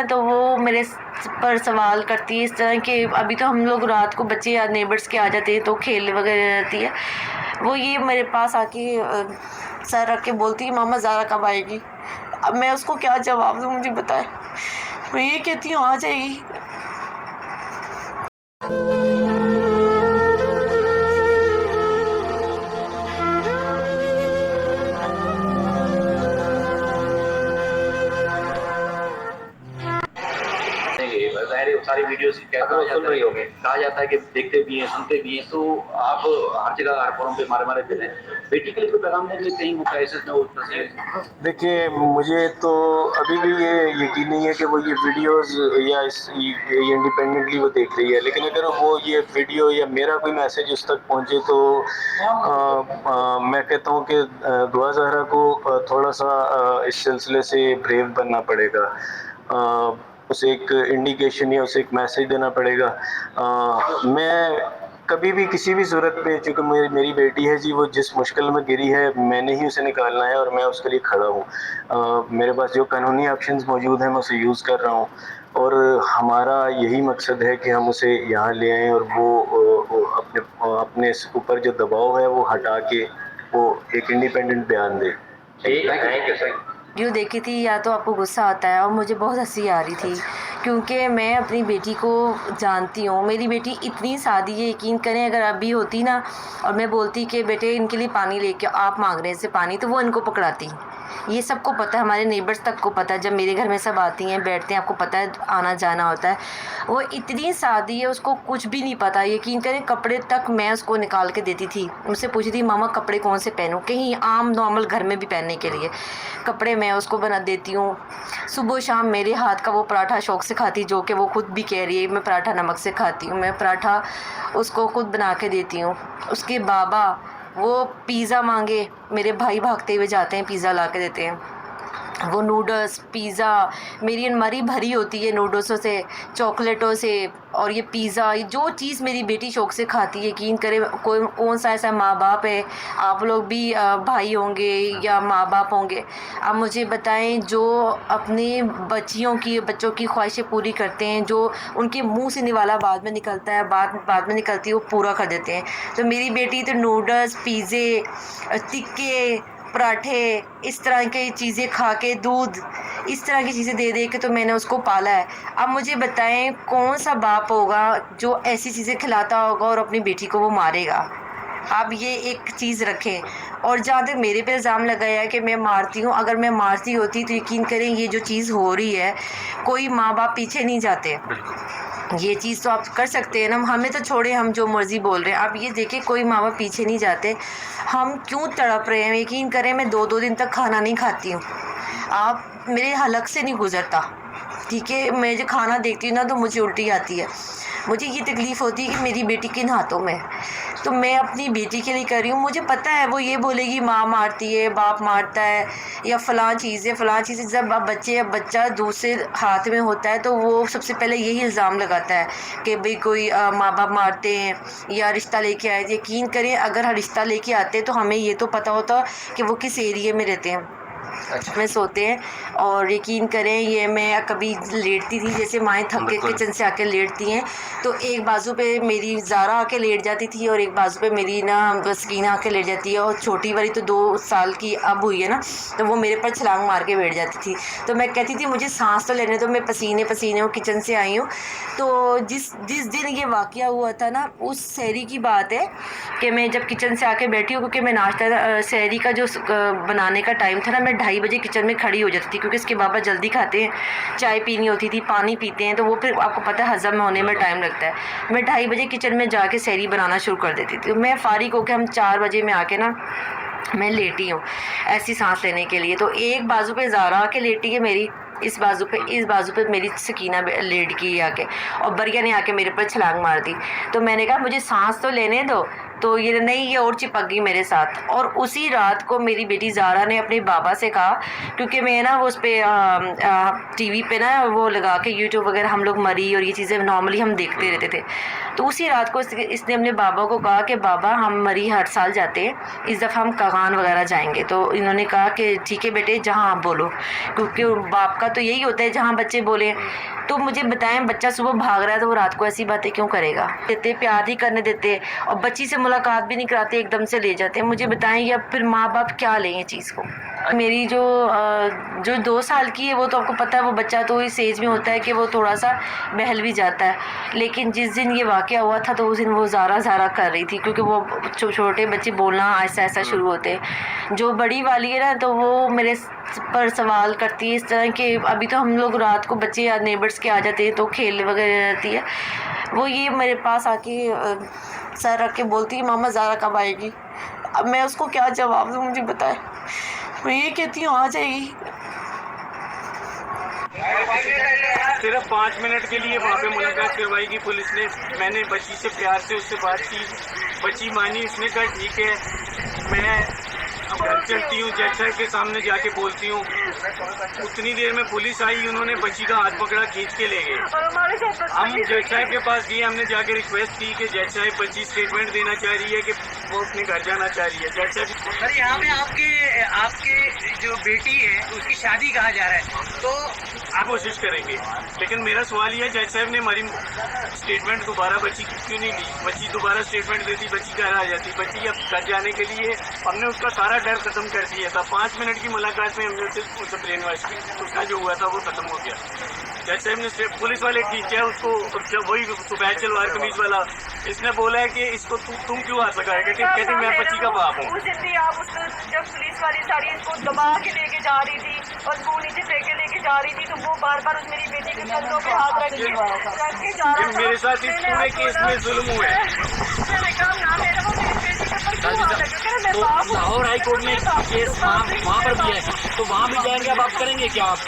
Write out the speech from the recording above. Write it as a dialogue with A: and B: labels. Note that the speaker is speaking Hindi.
A: तो वो मेरे पर सवाल करती है इस तरह के। अभी तो हम लोग रात को बच्चे या नेबर्स के आ जाते हैं तो खेल वगैरह रहती है, वो ये मेरे पास आके सर रख के बोलती है मामा ज़ारा कब आएगी। अब मैं उसको क्या जवाब दूँ, मुझे बताए। मैं ये कहती हूँ आ जाएगी।
B: ज़ाहिर है सारी वीडियोस कहा जाता है कि देखते भी हैं, सुनते भी हैं, तो आप हर जगह हर फोरम पे मारे फिर हैं। बेटी के लिए कोई पैगाम देने के लिए कहीं वो क्राइसिस में हो तस्वीर?
C: देखिए, मुझे तो अभी भी ये यकीन नहीं है कि वो ये वीडियोस या ये इंडिपेंडेंटली वो देख रही है, लेकिन अगर वो ये वीडियो या मेरा कोई मैसेज उस तक पहुंचे तो मैं कहता हूं कि दुआ ज़हरा को थोड़ा सा इस सिलसिले से ब्रेव बनना पड़ेगा। उसे एक इंडिकेशन या उसे एक मैसेज देना पड़ेगा। मैं कभी भी किसी भी सूरत पे, चूँकि मेरी बेटी है जी, वो जिस मुश्किल में गिरी है मैंने ही उसे निकालना है और मैं उसके लिए खड़ा हूँ। मेरे पास जो कानूनी ऑप्शंस मौजूद हैं मैं उसे यूज़ कर रहा हूँ और हमारा यही मकसद है कि हम उसे यहाँ ले आएँ और वो अपने ऊपर जो दबाव है वो हटा के वो एक इंडिपेंडेंट बयान दे।
B: Thank you sir.
A: वीडियो देखी थी या तो आपको गुस्सा आता है, और मुझे बहुत हंसी आ रही थी क्योंकि मैं अपनी बेटी को जानती हूँ। मेरी बेटी इतनी सादी है, यकीन करें अगर अभी होती ना और मैं बोलती कि बेटे इनके लिए पानी लेके आप मांग रहे हैं इससे पानी, तो वो इनको पकड़ाती। ये सबको पता है, हमारे नेबर्स तक को पता है, जब मेरे घर में सब आती हैं बैठते हैं आपको पता है आना जाना होता है। वो इतनी सादी है, उसको कुछ भी नहीं पता। यकीन करें कपड़े तक मैं उसको निकाल के देती थी, मुझसे पूछती थी मामा कपड़े कौन से पहनूं, कहीं आम नॉर्मल घर में भी पहनने के लिए कपड़े मैं उसको बना देती हूँ। सुबह शाम मेरे हाथ का वो पराठा शौक़ से खाती, जो कि वो खुद भी कह रही है मैं पराठा नमक से खाती हूँ। मैं पराठा उसको खुद बना के देती हूँ। उसके बाबा वो पिज़्ज़ा मांगे, मेरे भाई भागते हुए जाते हैं पिज़्ज़ा ला के देते हैं। वो नूडल्स पिज़्ज़ा मेरी अलमारी भरी होती है नूडल्सों से, चॉकलेटों से, और ये पिज़्ज़ा, ये जो चीज़ मेरी बेटी शौक़ से खाती है। यकीन करें कोई कौन सा ऐसा माँ बाप है, आप लोग भी भाई होंगे या माँ बाप होंगे, आप मुझे बताएं जो अपने बच्चों की ख्वाहिशें पूरी करते हैं, जो उनके मुंह से निवाला बाद में निकलता है, बाद में निकलती है वो पूरा कर देते हैं। तो मेरी बेटी तो नूडल्स पिज़्ज़े टिक्के पराठे इस तरह की चीज़ें खा के, दूध इस तरह की चीज़ें दे दे के तो मैंने उसको पाला है। अब मुझे बताएं कौन सा बाप होगा जो ऐसी चीज़ें खिलाता होगा और अपनी बेटी को वो मारेगा। आप ये एक चीज़ रखें। और जहाँ तक मेरे पे इल्ज़ाम लगाया है कि मैं मारती हूँ, अगर मैं मारती होती तो यकीन करें ये जो चीज़ हो रही है कोई माँ बाप पीछे नहीं जाते। ये चीज़ तो आप कर सकते हैं ना, हमें तो छोड़े हम जो मर्ज़ी बोल रहे हैं। आप ये देखिए कोई माँ बाप पीछे नहीं जाते, हम क्यों तड़प रहे हैं। यकीन करें मैं 2-2 दिन तक खाना नहीं खाती हूँ, आप मेरे हलक से नहीं गुज़रता, ठीक है। मैं जो खाना देखती हूँ ना तो मुझे उल्टी आती है, मुझे ये तकलीफ़ होती है कि मेरी बेटी किन हाथों में है। तो मैं अपनी बेटी के लिए कर रही हूँ। मुझे पता है वो ये बोलेगी माँ मारती है, बाप मारता है या फ़लाँ चीज़ें। जब आप बच्चा दूसरे हाथ में होता है तो वो सबसे पहले यही इल्ज़ाम लगाता है कि भाई कोई माँ बाप मारते हैं या रिश्ता लेके आए। यकीन करें अगर रिश्ता लेके आते तो हमें ये तो पता होता कि वो किस एरिए में रहते हैं, में सोते हैं। और यकीन करें ये मैं कभी लेटती थी, जैसे माएँ थक के किचन से आके लेटती हैं तो एक बाजू पे मेरी ज़ारा आके लेट जाती थी और एक बाजू पे मेरी ना सकीना आके लेट जाती है। और छोटी वाली तो 2 साल की अब हुई है ना, तो वो मेरे पर छलांग मार के बैठ जाती थी। तो मैं कहती थी मुझे सांस तो लेने दो, मैं पसीने हूँ, किचन से आई हूँ। तो जिस दिन ये वाक़या हुआ था ना, उस सहरी की बात है कि मैं जब किचन से आके बैठी हूँ, क्योंकि मैं नाश्ता सहरी का जो बनाने का टाइम था ना, मैं 2:30 बजे किचन में खड़ी हो जाती थी, क्योंकि इसके बाबा जल्दी खाते हैं, चाय पीनी होती थी, पानी पीते हैं, तो वो फिर आपको पता है हज़म होने में टाइम लगता है। मैं 2:30 बजे किचन में जाके सहरी बनाना शुरू कर देती थी। मैं फ़ारिग होकर हम 4 बजे में आके ना मैं लेटी हूँ ऐसी सांस लेने के लिए। तो एक बाजू पे ज़ारा आके लेटी है मेरी, इस बाजू पे मेरी सकीना लेट की आके, और बरिया ने आके मेरे पर छलांग मार दी। तो मैंने कहा मुझे सांस तो लेने दो, तो ये नहीं, ये और चिपक गई मेरे साथ। और उसी रात को मेरी बेटी ज़ारा ने अपने बाबा से कहा, क्योंकि मैं ना वो उस पर टीवी पे ना वो लगा के यूट्यूब वगैरह हम लोग मरी और ये चीज़ें नॉर्मली हम देखते रहते थे। तो उसी रात को इसने अपने बाबा को कहा कि बाबा हम मरी हर साल जाते हैं, इस दफ़ा हम कगान वगैरह जाएंगे। तो इन्होंने कहा कि ठीक है बेटे, जहाँ आप बोलो, क्योंकि बाप का तो यही होता है जहाँ बच्चे बोले। तो मुझे बताएं, बच्चा सुबह भाग रहा है तो वो रात को ऐसी बातें क्यों करेगा? देते, प्यार ही करने देते और बच्ची से मुलाकात भी नहीं कराते, एकदम से ले जाते हैं। मुझे बताएं या फिर माँ बाप क्या लें ये चीज़ को? मेरी जो 2 साल की है, वो तो आपको पता है, वो बच्चा तो इस एज में होता है कि वो थोड़ा सा बहल भी जाता है। लेकिन जिस दिन ये वाक़या हुआ था तो उस दिन वो ज़ारा कर रही थी, क्योंकि वो छोटे बच्चे बोलना ऐसा शुरू होते हैं। जो बड़ी वाली है ना, तो वो मेरे पर सवाल करती है इस तरह के, अभी तो हम लोग रात को बच्चे या नेबर्स के आ जाते हैं तो खेल वगैरह रहती है, वो ये मेरे पास आके सर रख के बोलती है मामा ज़ारा कब आएगी? अब मैं उसको क्या जवाब दूँ, मुझे बताए। मैं ये कहती हूँ आ जाएगी।
D: सिर्फ 5 मिनट के लिए वहाँ पे मुलाकात करवाई की पुलिस ने। मैंने बच्ची से प्यार से उससे बात की, बच्ची मानी, उसने कहा ठीक है मैं घर चलती हूँ, जज साहब के सामने जाके बोलती हूँ। उतनी देर में पुलिस आई, उन्होंने बच्ची का हाथ पकड़ा, खींच के ले गए। हम जज साहब के पास गए, हमने जाके रिक्वेस्ट की कि जज साहब बच्ची स्टेटमेंट देना चाह रही है कि वो अपने घर जाना चाह रही है। जज साहब
E: सर यहाँ पे आपके जो बेटी है उसकी शादी कहा जा रहा है, तो
D: आप कोशिश करेंगे। लेकिन मेरा सवाल ये है, जज साहब ने हमारी स्टेटमेंट दोबारा बच्ची की क्यों नहीं ली? बच्ची दोबारा स्टेटमेंट देती, बच्ची घर आ जाती। बच्ची अब घर जाने के लिए हमने उसका सारा डर खत्म कर दिया था। 5 मिनट की मुलाकात में हमने उसे ब्रेन वॉश की, उसका जो हुआ था वो खत्म हो गया। जज साहब ने पुलिस वाले ठीक है उसको, जब वही सुबह चलवार कमीज वाला, इसने बोला है कि इसको तुम क्यों हाथ लगाएगा? कहते मैं बच्ची का बाप हूँ।
F: उस दिन भी आप उसको, जब पुलिस वाली सारी इसको दबा के लेके जा रही थी और वो नीचे फेंक के लेके जा रही थी, तो वो बार बार मेरी बेटी के कंधों पे हाथ रख के जा रहा था।
D: मेरे साथ इस पूरे केस में जुल्म हुआ है।
F: मैंने कहा ना मेरा वो मेरी बेटी के ऊपर क्यों हाथ रखे? मैं बाप हूँ।
E: लाहौर हाई कोर्ट में केस वहाँ पर भी है, तो वहाँ भी जाएंगे अब आप करेंगे क्या? आप